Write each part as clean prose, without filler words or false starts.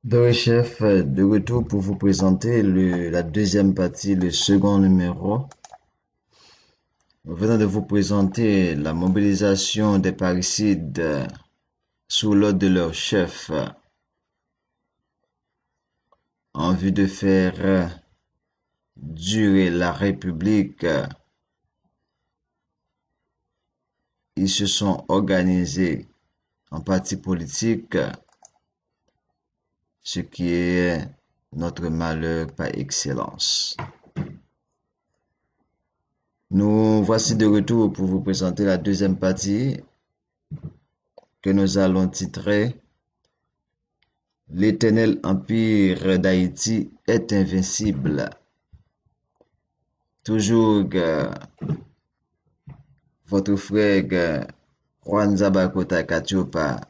Donc, chef, de retour pour vous présenter la deuxième partie, le second numéro. Nous venons de vous présenter la mobilisation des parricides sous l'ordre de leur chef en vue de faire durer la République. Ils se sont organisés en partis politiques, ce qui est notre malheur par excellence. Nous voici de retour pour vous présenter la deuxième partie que nous allons titrer L'éternel empire d'Haïti est invincible. Toujours votre frère Juan Zabakota Katiopa,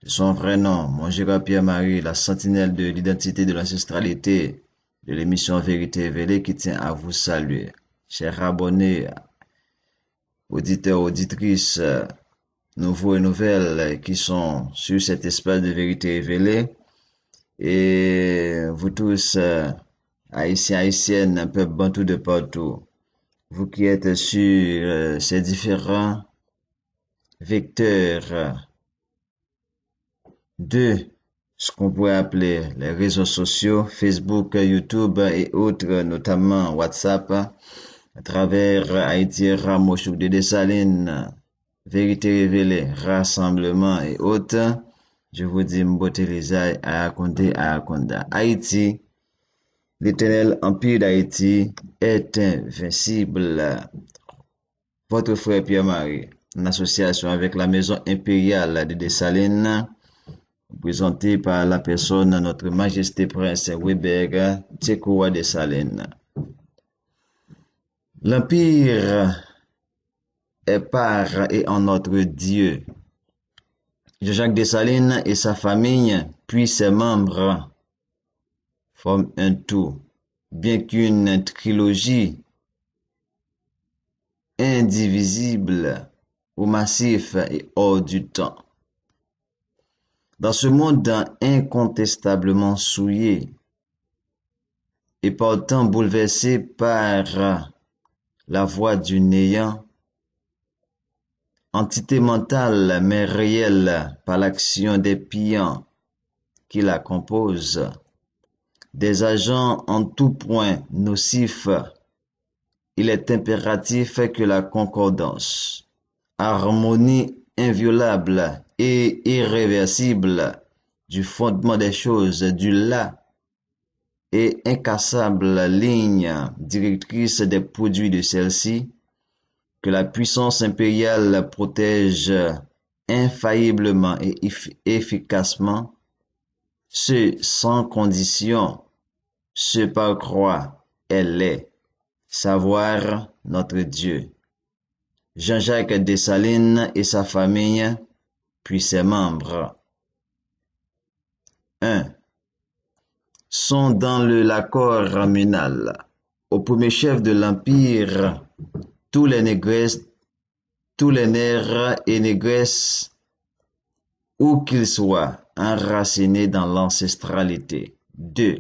de son vrai nom, mon Gérard Pierre-Marie, la sentinelle de l'identité de l'ancestralité de l'émission Vérité Révélée qui tient à vous saluer. Chers abonnés, auditeurs, auditrices, nouveaux et nouvelles qui sont sur cet espace de Vérité Révélée, et vous tous, haïtiens, haïtiennes, un peu bantou de partout, vous qui êtes sur ces différents vecteurs de ce qu'on pourrait appeler les réseaux sociaux, Facebook, YouTube et autres, notamment WhatsApp, à travers Haïti Ramochouk de Dessalines, Vérité Révélée, Rassemblement et autres. Je vous dis Mbotelizaï, Ayakonde, Ayakonda. Haïti, l'éternel empire d'Haïti est invincible. Votre frère Pierre-Marie, en association avec la maison impériale de Dessalines, présentée par la personne de notre Majesté Prince Weber Tchekoua Dessalines. L'empire est par et en notre Dieu. Jean-Jacques Dessalines et sa famille, puis ses membres, forment un tout, bien qu'une trilogie indivisible ou massif et hors du temps. Dans ce monde incontestablement souillé et pourtant bouleversé par la voix du néant, entité mentale mais réelle par l'action des pillants qui la composent, des agents en tout point nocifs, il est impératif que la concordance, harmonie inviolable et irréversible du fondement des choses, du là et incassable ligne directrice des produits de celle-ci, que la puissance impériale protège infailliblement et efficacement, ce sans condition, ce par croix, elle est, savoir notre Dieu. Jean-Jacques Dessalines et sa famille, puis ses membres. 1. Sont dans l'accord communal. Au premier chef de l'Empire, tous les négresses, tous les nègres et négresses, où qu'ils soient, enracinés dans l'ancestralité. 2.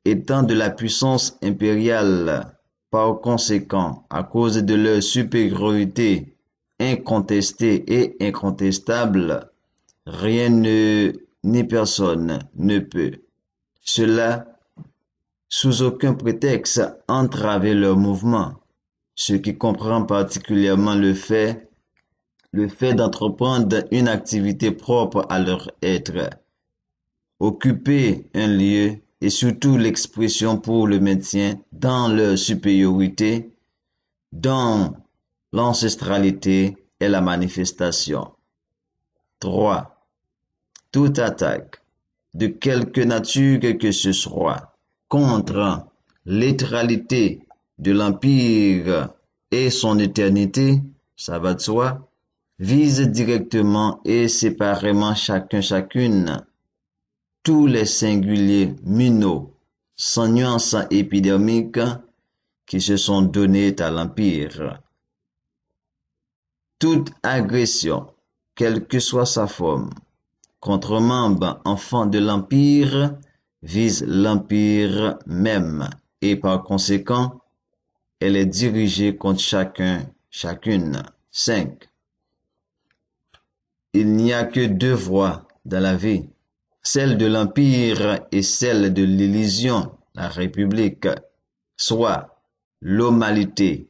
Étant de la puissance impériale, par conséquent, à cause de leur supériorité incontestée et incontestable, rien ni personne ne peut, cela sous aucun prétexte, entraver leur mouvement, ce qui comprend particulièrement le fait d'entreprendre une activité propre à leur être, occuper un lieu et surtout l'expression pour le maintien dans leur supériorité, dans l'ancestralité et la manifestation. 3. Toute attaque, de quelque nature que ce soit, contre l'étralité de l'Empire et son éternité, ça va de soi, vise directement et séparément chacune tous les singuliers minots, sans nuance épidermique, qui se sont donnés à l'Empire. Toute agression, quelle que soit sa forme, contre-membre, enfant de l'Empire, vise l'Empire même et par conséquent, elle est dirigée contre chacune. 5. Il n'y a que deux voies dans la vie, celle de l'Empire et celle de l'Élysion, la République, soit l'homalité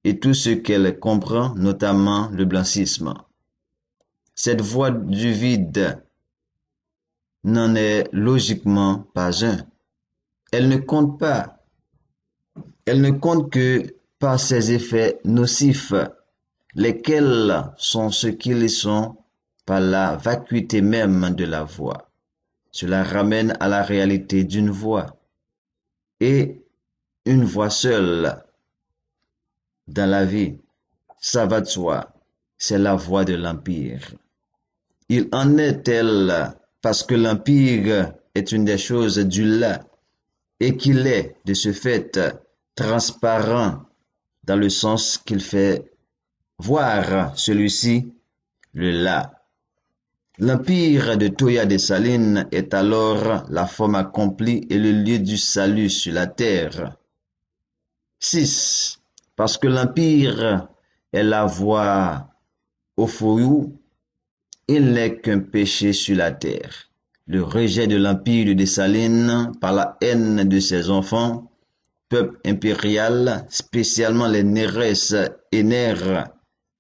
et tout ce qu'elle comprend, notamment le blancisme. Cette voie du vide n'en est logiquement pas un. Elle ne compte pas. Elle ne compte que par ses effets nocifs, lesquels sont ce qu'ils sont par la vacuité même de la voie. Cela ramène à la réalité d'une voie. Et une voie seule dans la vie, ça va de soi, c'est la voie de l'Empire. Il en est tel parce que l'Empire est une des choses du là et qu'il est, de ce fait, transparent dans le sens qu'il fait voir celui-ci, le là. L'Empire de Toya Dessalines est alors la forme accomplie et le lieu du salut sur la terre. 6. Parce que l'Empire est la voie au fourreau, il n'est qu'un péché sur la terre. Le rejet de l'Empire de Dessalines par la haine de ses enfants, peuple impérial, spécialement les néresses et nères,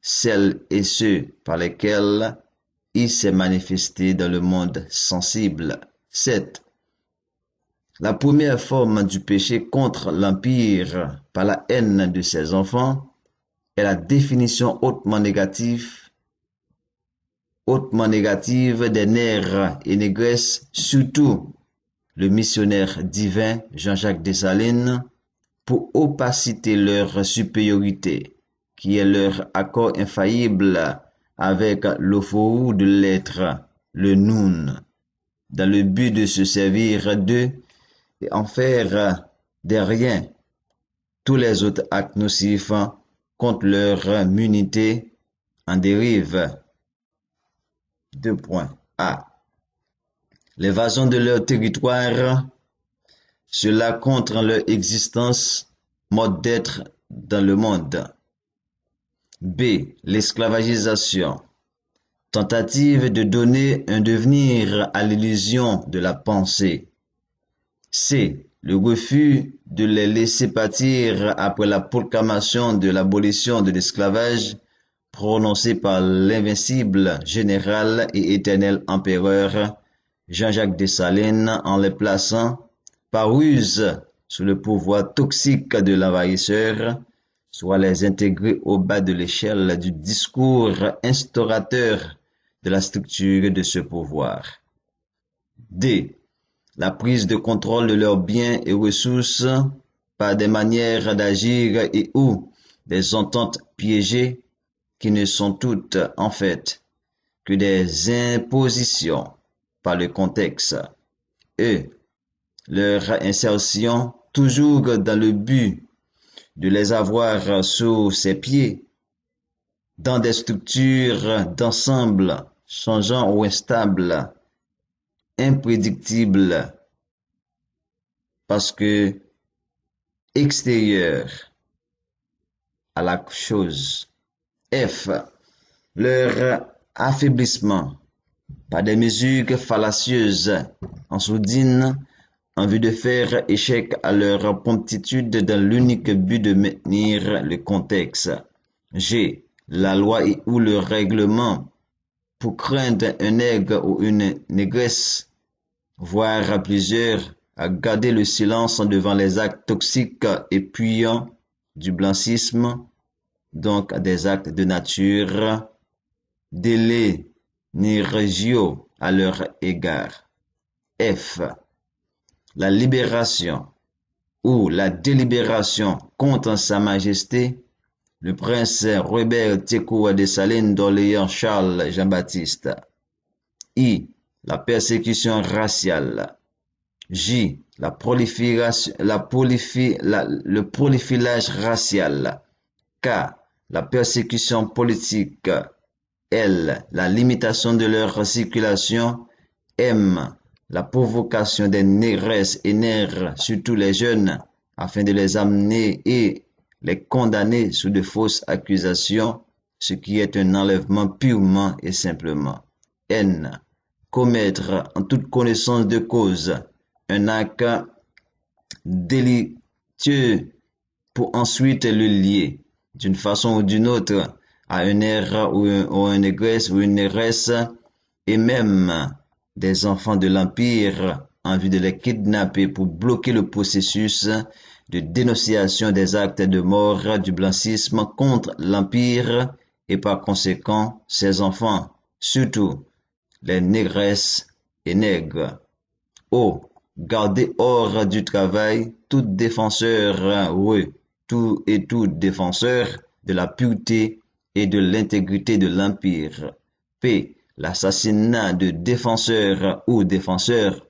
celles et ceux par lesquels il s'est manifesté dans le monde sensible. 7. La première forme du péché contre l'Empire par la haine de ses enfants est la définition hautement négative des nègres et négresses, surtout le missionnaire divin Jean-Jacques Dessalines, pour opaciter leur supériorité, qui est leur accord infaillible avec l'ophoru de l'être, le noun, dans le but de se servir d'eux et en faire des riens tous les autres actes nocifs contre leur munité en dérive. 2. A. L'évasion de leur territoire, cela contre leur existence, mode d'être dans le monde. B. L'esclavagisation, tentative de donner un devenir à l'illusion de la pensée. C. Le refus de les laisser partir après la proclamation de l'abolition de l'esclavage prononcée par l'invincible général et éternel empereur Jean-Jacques Dessalines en les plaçant par ruse sous le pouvoir toxique de l'envahisseur, soit les intégrer au bas de l'échelle du discours instaurateur de la structure de ce pouvoir. D. La prise de contrôle de leurs biens et ressources par des manières d'agir et ou des ententes piégées qui ne sont toutes, en fait, que des impositions par le contexte. E. Leur insertion, toujours dans le but de les avoir sous ses pieds, dans des structures d'ensemble changeant ou instables, imprédictibles, parce que extérieurs à la chose. F. Leur affaiblissement par des mesures fallacieuses en sourdine en vue de faire échec à leur promptitude dans l'unique but de maintenir le contexte. G. La loi et ou le règlement pour craindre un nègre ou une négresse, voire plusieurs, à garder le silence devant les actes toxiques et puants du blancisme, donc des actes de nature délénérgio à leur égard. F. La libération ou la délibération contre Sa Majesté, le prince Robert Teko Dessalines d'Orléans Charles Jean-Baptiste. I. La persécution raciale. J. Le prolifilage racial. K. La persécution politique. L. La limitation de leur circulation. M. La provocation des négresses et nègres, surtout les jeunes, afin de les amener et les condamner sous de fausses accusations, ce qui est un enlèvement purement et simplement. N. Commettre en toute connaissance de cause un acte délictueux pour ensuite le lier, d'une façon ou d'une autre, à un nègre ou un négresse ou une négresse, et même des enfants de l'Empire en vue de les kidnapper pour bloquer le processus de dénonciation des actes de mort du blancisme contre l'Empire et par conséquent ses enfants, surtout les négresses et nègres. O. Garder hors du travail tout défenseur, tout défenseur de la pureté et de l'intégrité de l'Empire. P. L'assassinat de défenseurs ou défenseurs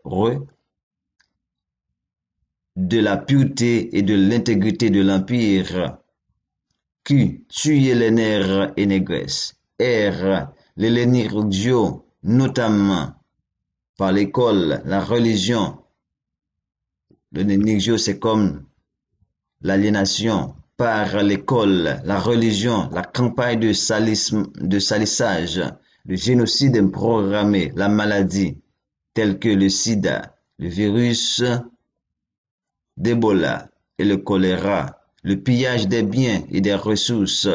de la pureté et de l'intégrité de l'Empire. Q. Tuer les nègres et négresses. R. L'hélénirgio, notamment par l'école, la religion. Le négio, c'est comme l'aliénation. Par l'école, la religion, la campagne de salissage, le génocide programmé, la maladie, telle que le sida, le virus d'Ebola et le choléra, le pillage des biens et des ressources,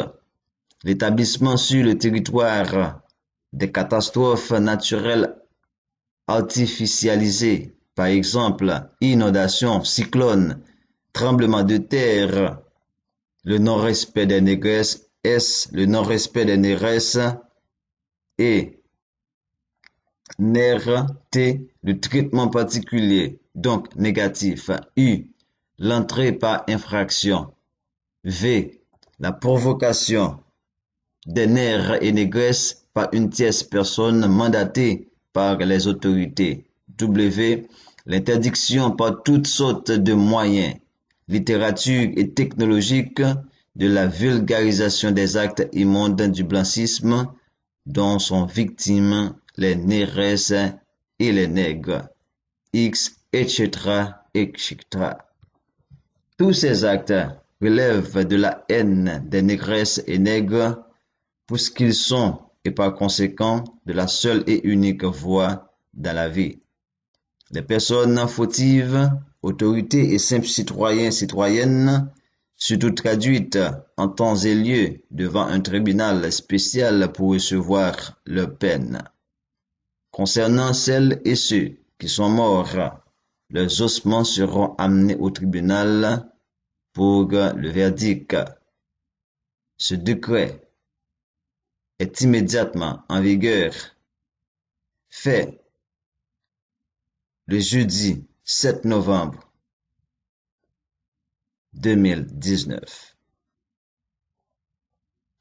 l'établissement sur le territoire des catastrophes naturelles artificialisées, par exemple inondations, cyclones, tremblements de terre, le non-respect des négresses, le non-respect des négresses et T, le traitement particulier, donc négatif. U, l'entrée par infraction. V, la provocation des nègres et négresses par une tierce personne mandatée par les autorités. W, l'interdiction par toutes sortes de moyens, littérature et technologiques, de la vulgarisation des actes immondes du blancisme dont sont victimes les négresses et les nègres, X, etc., etc. Tous ces actes relèvent de la haine des négresses et nègres pour ce qu'ils sont et par conséquent de la seule et unique voie dans la vie. Les personnes fautives, autorités et simples citoyens, citoyennes, surtout traduites en temps et lieu devant un tribunal spécial pour recevoir leur peine. Concernant celles et ceux qui sont morts, leurs ossements seront amenés au tribunal pour le verdict. Ce décret est immédiatement en vigueur. Fait le jeudi 7 novembre 2019.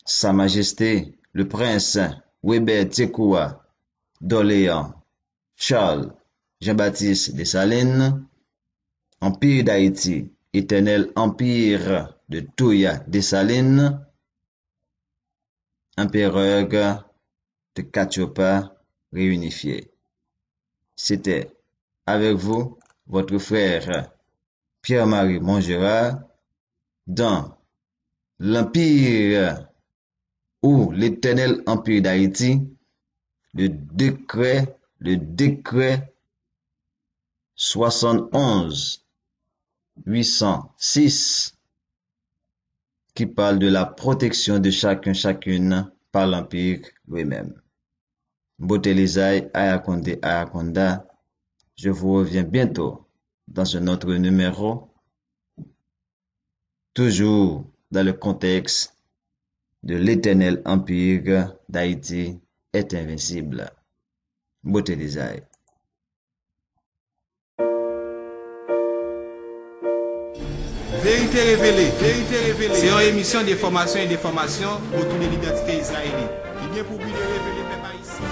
Sa Majesté, le Prince Weber Tsekoua d'Orléans, Charles Jean-Baptiste Dessalines, Empire d'Haïti, éternel empire de Touya Dessalines, empereur de Katiopa réunifié. C'était avec vous, votre frère Pierre-Marie Montgérard, dans l'Empire ou l'éternel empire d'Haïti, le décret 71-806 qui parle de la protection de chacune par l'Empire lui-même. Botelizai Ayakonde Ayakonda, je vous reviens bientôt dans un autre numéro, toujours dans le contexte de l'éternel empire d'Haïti est invincible. Botelizai. Vérité révélée. C'est une émission d'information et d'information autour de l'identité israélienne. Qui vient pour but de révéler les peuple haïtien.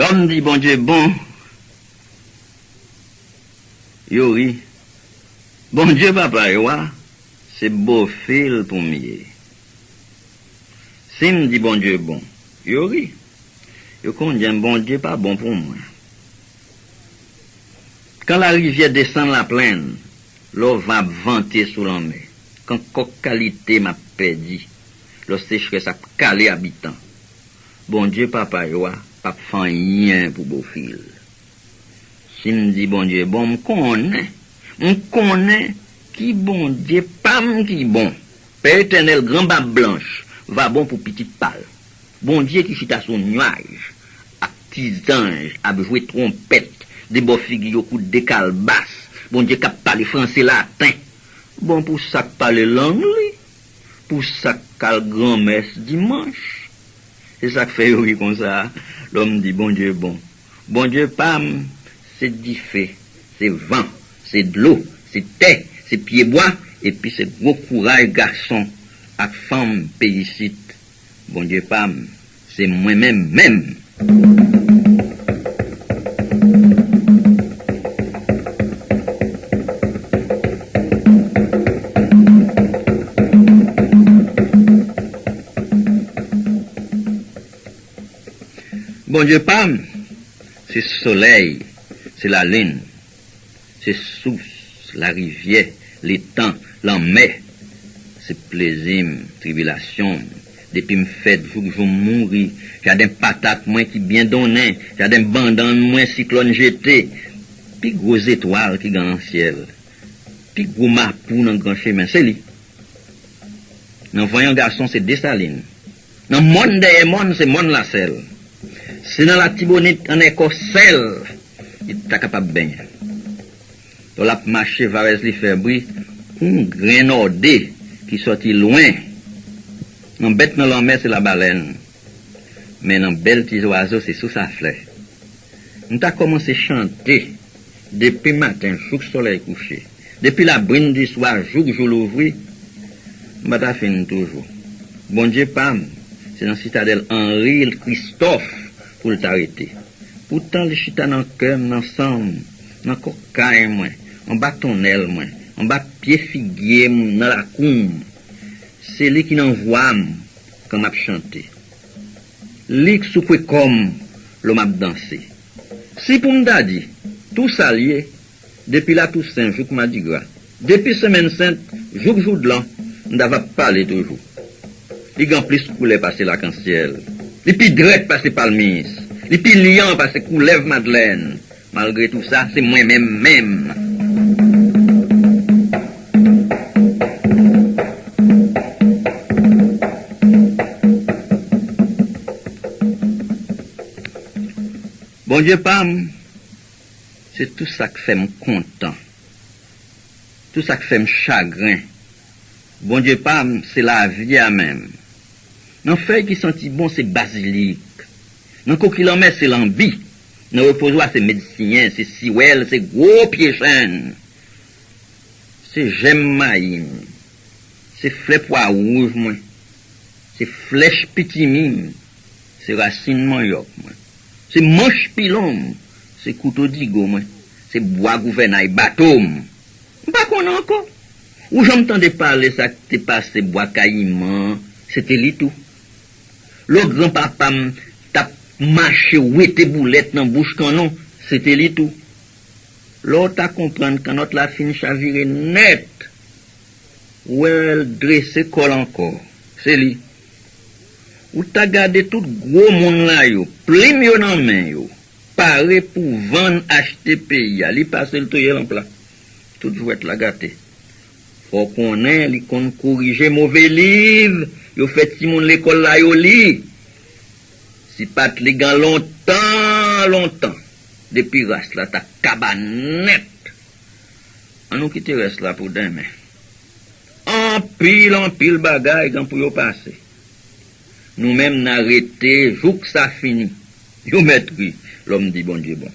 L'homme dit, bon Dieu, bon. Yo ri. Bon Dieu, papa, yo, c'est beau fil pour mieux. Si me dit bon Dieu, bon. Yo ri. Yo condamne bon Dieu, pas bon pour moi. Quand la rivière descend la plaine, l'eau va vanter sous la mer. Quand qualité m'a perdu, l'eau sécheresse a calé habitant. Bon Dieu, papa, yo, pas fait rien pour beau fil. Si me dit bon Dieu, bon, m'connais qui bon Dieu, pas qui bon. Père éternel, grand barbe blanche, va bon pour petite pâle. Bon Dieu qui chita son nuage, à petits anges, à jouer trompette, des beaux figures au coup de calebasse. Bon Dieu qui parle français latin. Bon pour ça qui parle langue, pour ça qui grand-messe dimanche. C'est ça qui fait oui comme ça. L'homme dit bon Dieu bon. Bon Dieu pam, c'est du feu, c'est vent, c'est de l'eau, c'est terre, c'est pied bois, et puis c'est gros courage garçon, à femme pays. Bon Dieu pam, c'est moi-même même. Bon Dieu pam, c'est soleil, c'est la lune, c'est source, la rivière, les temps, la mer, c'est plaisir, tribulation. Depuis me fait jour que je mourir, j'ai des patates moins qui bien donné, j'ai des bandanes moins cyclone jeté, puis gros étoiles qui dans le ciel, puis gros mapou dans le grand chemin, c'est lui. Dans voyant garçon, c'est Dessalines. Dans le monde derrière monde, c'est monde la selle. C'est dans la Tibonite, en écosselle, il est capable de baigner. Dans la marche, Varese li fait bruit, un grenadé qui sortit loin. Dans bête dans la mer, c'est la baleine. Mais dans bel petit oiseau, c'est sous sa fleur. Nous avons commencé à chanter depuis matin, jour que le soleil couché. Depuis la brune du soir, jour que je l'ouvris, nous avons fini toujours. Bon Dieu, pam, c'est dans la citadelle Henri Christophe pour t'arrêter. Pourtant, les chita dans le cœur, ensemble, dans le cocaïne, moi, en bas tonnelle, moi, en bas pied figuier, dans la coum. C'est lui qui n'envoie quand m'a chanté. Lui qui soupe comme l'homme m'a dansé. Si pour m'da dit, tout ça lié, depuis la Toussaint, jour que m'a dit gras, depuis semaine sainte, jour de l'an, on va parler toujours. Les gants plus coulés passer l'arc-en-ciel. Les puis drette passer par le Miss. Les puis liant passer coulève Madeleine. Malgré tout ça, c'est moi-même même. Bon Dieu, pam, c'est tout ça qui fait me content. Tout ça qui fait me chagrin. Bon Dieu, pam, c'est la vie à même. Dans feuille qui sentit bon, c'est basilic. Dans coquille en mer, c'est l'ambi. Dans reposoir, c'est médecin, c'est siwel, c'est gros pied chêne. C'est j'aime maïm. C'est fleur pois rouge, moi. C'est flèche petit mime. C'est racine manioc, moi. C'est manche pilon. C'est couteau digo, moi. C'est bois gouvernail bateau. Pas qu'on a encore. Ou j'entendais parler ça, t'es passé bois caïman. C'était li tout. Le grand-papa t'a marché oué tes boulettes dans bouche canon, c'était li tout. L'autre à comprendre quand notre la fin chaviré net, ou elle dressé col encore, c'est li. Ou t'as gardé tout gros monde là yo, plim yo dans main yo, paré pour vendre, acheter, payer, li passe le toyel en plat. Tout jouet la gâté. Faut qu'on ait, li qu'on corrige mauvais livre. Yo fait si moun l'école la yo li. Si pat li gan longtemps. Depuis reste là ta cabanette. On nous quitte reste là pour demain. En pile bagay quand pour yo passer. Nous même n'arrêter jour que ça fini. Yo maîtrise. L'homme dit bon Dieu bon.